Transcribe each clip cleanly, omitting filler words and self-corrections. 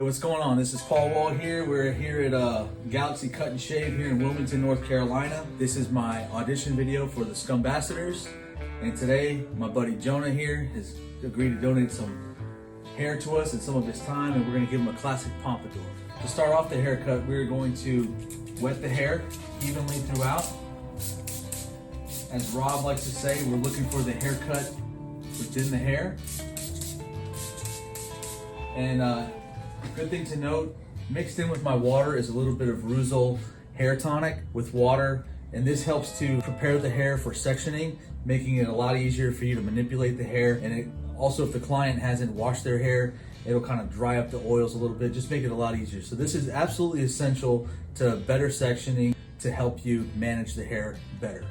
What's going on? This is Wahl here. We're here at Galaxy Cut and Shave here in Wilmington, North Carolina. This is my audition video for the Scumbassadors. And today, my buddy Jonah here has agreed to donate some hair to us and some of his time, and we're going to give him a classic pompadour. To start off the haircut, we're going to wet the hair evenly throughout. As Rob likes to say, we're looking for the haircut within the hair. And good thing to note, mixed in with my water is a little bit of Ruzol hair tonic with water, and this helps to prepare the hair for sectioning, making it a lot easier for you to manipulate the hair. And it also, if the client hasn't washed their hair, it'll kind of dry up the oils a little bit, just make it a lot easier. So this is absolutely essential to better sectioning to help you manage the hair better.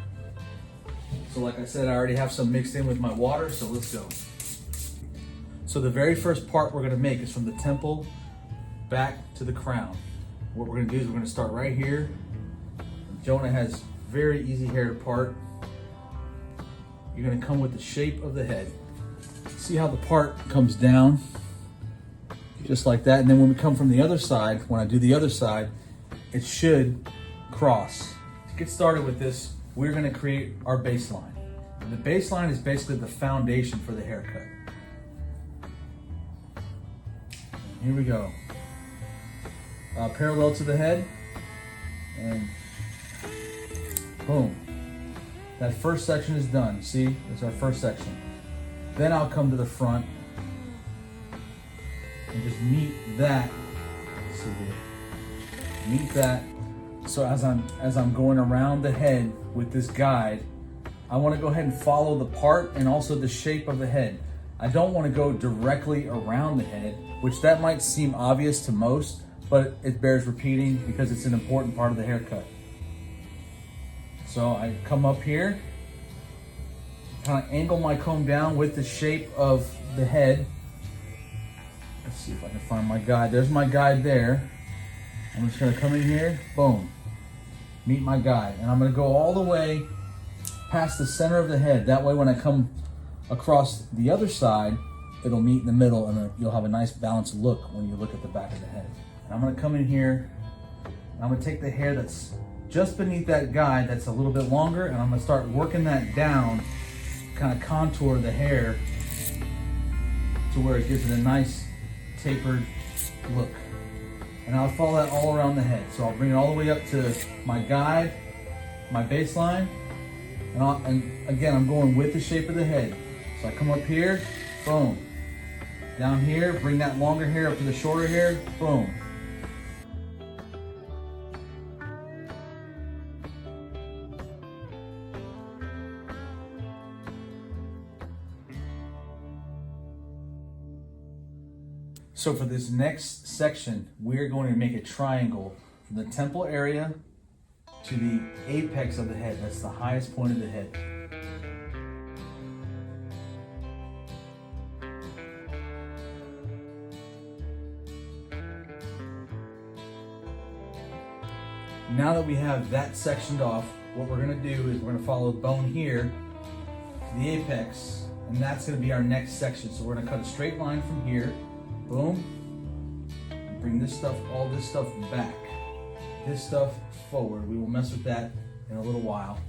So like I said, I already have some mixed in with my water, so let's go. So the very first part we're gonna make is from the temple back to the crown. What we're gonna do is we're gonna start right here. Jonah has very easy hair to part. You're gonna come with the shape of the head. See how the part comes down? Just like that. And then when we come from the other side, when I do the other side, it should cross. To get started with this, we're gonna create our baseline. And the baseline is basically the foundation for the haircut. Here we go. Parallel to the head, and boom. That first section is done. See, it's our first section. Then I'll come to the front and just meet that. Let's see here. Meet that. So as I'm going around the head with this guide, I want to go ahead and follow the part and also the shape of the head. I don't want to go directly around the head, which that might seem obvious to most, but it bears repeating because it's an important part of the haircut. So I come up here, kind of angle my comb down with the shape of the head. Let's see if I can find my guide. There's my guide there. I'm just gonna come in here, boom, meet my guide. And I'm gonna go all the way past the center of the head. That way when I come across the other side, it'll meet in the middle, and you'll have a nice balanced look when you look at the back of the head. And I'm gonna come in here, and I'm gonna take the hair that's just beneath that guide that's a little bit longer, and I'm gonna start working that down, kind of contour the hair to where it gives it a nice tapered look. And I'll follow that all around the head. So I'll bring it all the way up to my guide, my baseline, and again, I'm going with the shape of the head. So I come up here, boom. Down here, bring that longer hair up to the shorter hair, boom. So for this next section, we're going to make a triangle from the temple area to the apex of the head. That's the highest point of the head. Now that we have that sectioned off, what we're gonna do is we're gonna follow the bone here to the apex, and that's gonna be our next section. So we're gonna cut a straight line from here, boom, and bring this stuff, all this stuff back, this stuff forward. We will mess with that in a little while.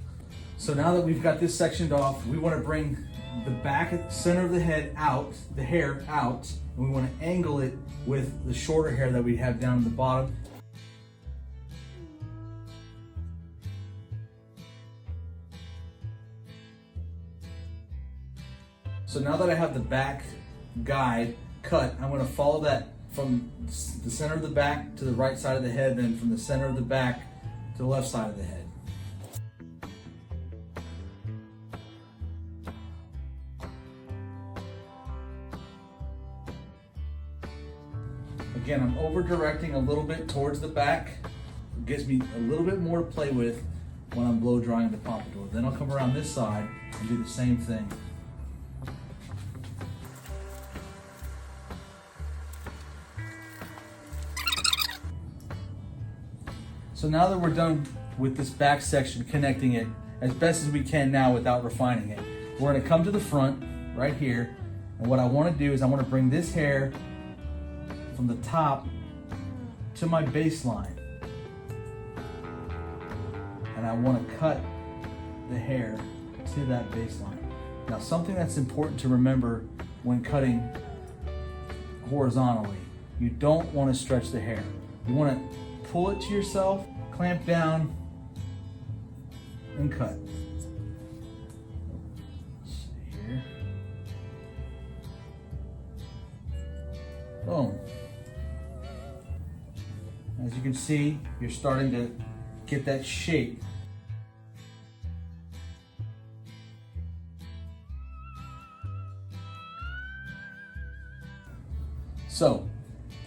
So now that we've got this sectioned off, we wanna bring the back center of the head out, the hair out, and we wanna angle it with the shorter hair that we have down at the bottom. So now that I have the back guide cut, I'm going to follow that from the center of the back to the right side of the head, then from the center of the back to the left side of the head. Again, I'm over directing a little bit towards the back. It gives me a little bit more to play with when I'm blow drying the pompadour. Then I'll come around this side and do the same thing. So now that we're done with this back section, connecting it as best as we can now without refining it, we're gonna come to the front right here. And what I wanna do is I wanna bring this hair from the top to my baseline. And I want to cut the hair to that baseline. Now, something that's important to remember when cutting horizontally, you don't want to stretch the hair. You want to pull it to yourself, clamp down, and cut. Let's see here. Boom. As you can see, you're starting to get that shape. So,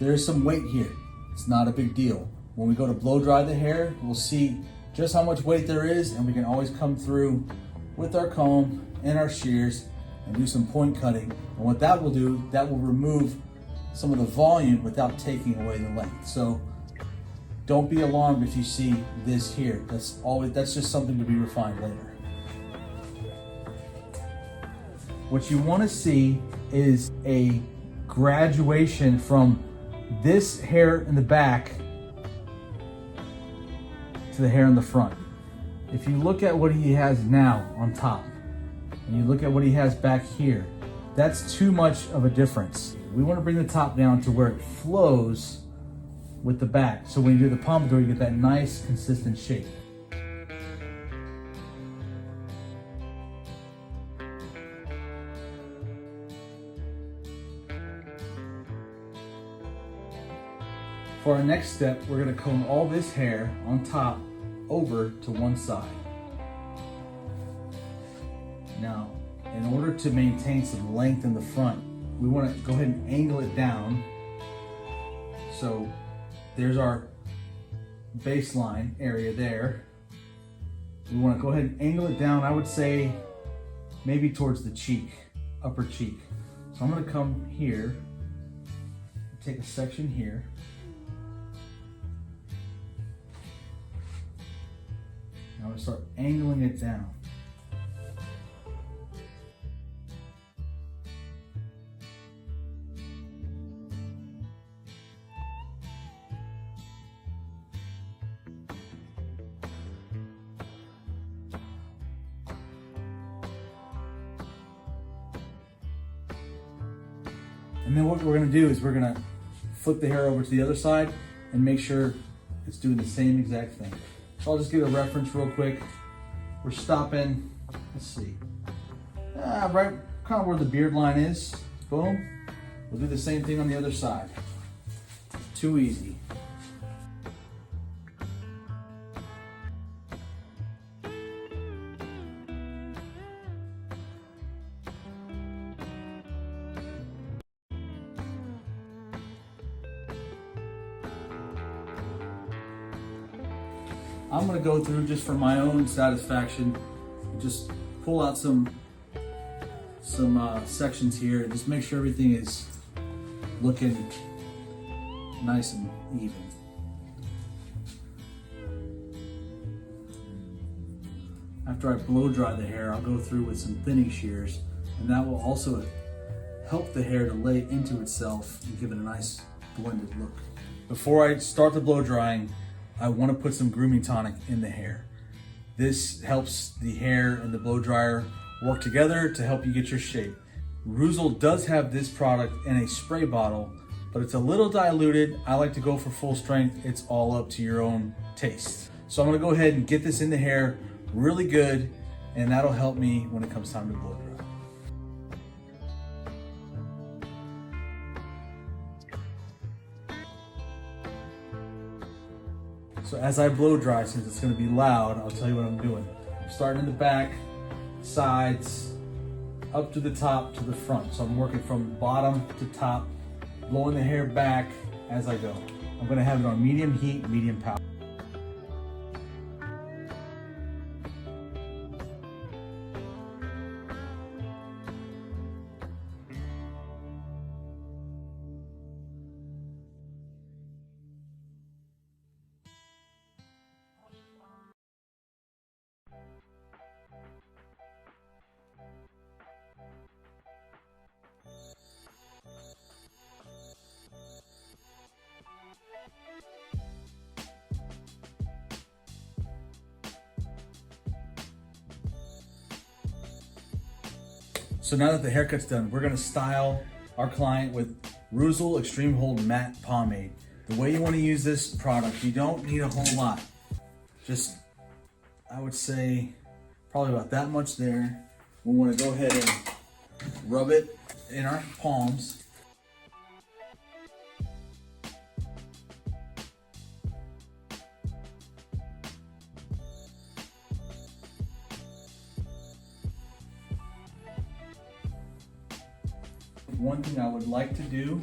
there's some weight here. It's not a big deal. When we go to blow dry the hair, we'll see just how much weight there is, and we can always come through with our comb and our shears and do some point cutting. And what that will do, that will remove some of the volume without taking away the length. So don't be alarmed if you see this here. That's just something to be refined later. What you want to see is a graduation from this hair in the back to the hair in the front. If you look at what he has now on top and you look at what he has back here, that's too much of a difference. We want to bring the top down to where it flows with the back. So when you do the pompadour, you get that nice consistent shape. For our next step, we're going to comb all this hair on top over to one side. Now, in order to maintain some length in the front, we want to go ahead and angle it down. So there's our baseline area there. We want to go ahead and angle it down, I would say maybe towards the cheek, upper cheek. So I'm going to come here, take a section here. Now we start angling it down. And then what we're going to do is we're going to flip the hair over to the other side and make sure it's doing the same exact thing. So I'll just give a reference real quick. We're stopping, let's see, right kind of where the beard line is. Boom. We'll do the same thing on the other side. Too easy. I'm going to go through just for my own satisfaction, just pull out some sections here and just make sure everything is looking nice and even. After I blow dry the hair, I'll go through with some thinning shears, and that will also help the hair to lay into itself and give it a nice blended look. Before I start the blow drying, I want to put some grooming tonic in the hair. This helps the hair and the blow dryer work together to help you get your shape. Ruzel does have this product in a spray bottle, but it's a little diluted. I like to go for full strength. It's all up to your own taste. So I'm going to go ahead and get this in the hair really good, and that'll help me when it comes time to blow dry. So as I blow dry, since it's going to be loud, I'll tell you what I'm doing. I'm starting in the back, sides, up to the top, to the front. So I'm working from bottom to top, blowing the hair back as I go. I'm going to have it on medium heat, medium power. So now that the haircut's done, we're gonna style our client with Ruzel Extreme Hold Matte Pomade. The way you wanna use this product, you don't need a whole lot. Just, I would say, probably about that much there. We wanna go ahead and rub it in our palms. One thing I would like to do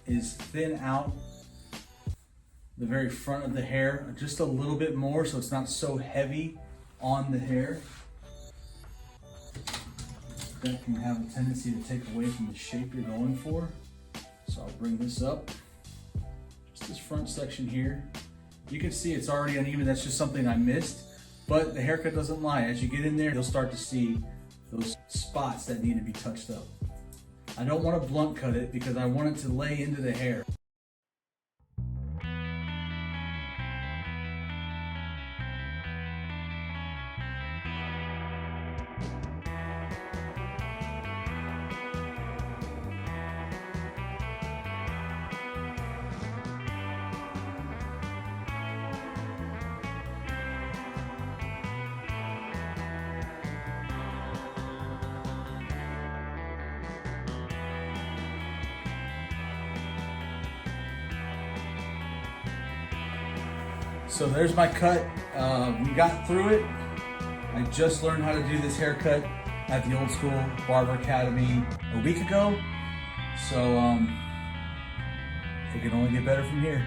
is thin out the very front of the hair just a little bit more so it's not so heavy on the hair. That can have a tendency to take away from the shape you're going for. So I'll bring this up, just this front section here. You can see it's already uneven, that's just something I missed, but the haircut doesn't lie. As you get in there, you'll start to see those spots that need to be touched up. I don't want to blunt cut it because I want it to lay into the hair. So there's my cut. We got through it. I just learned how to do this haircut at the Old School Barber Academy a week ago. So it can only get better from here.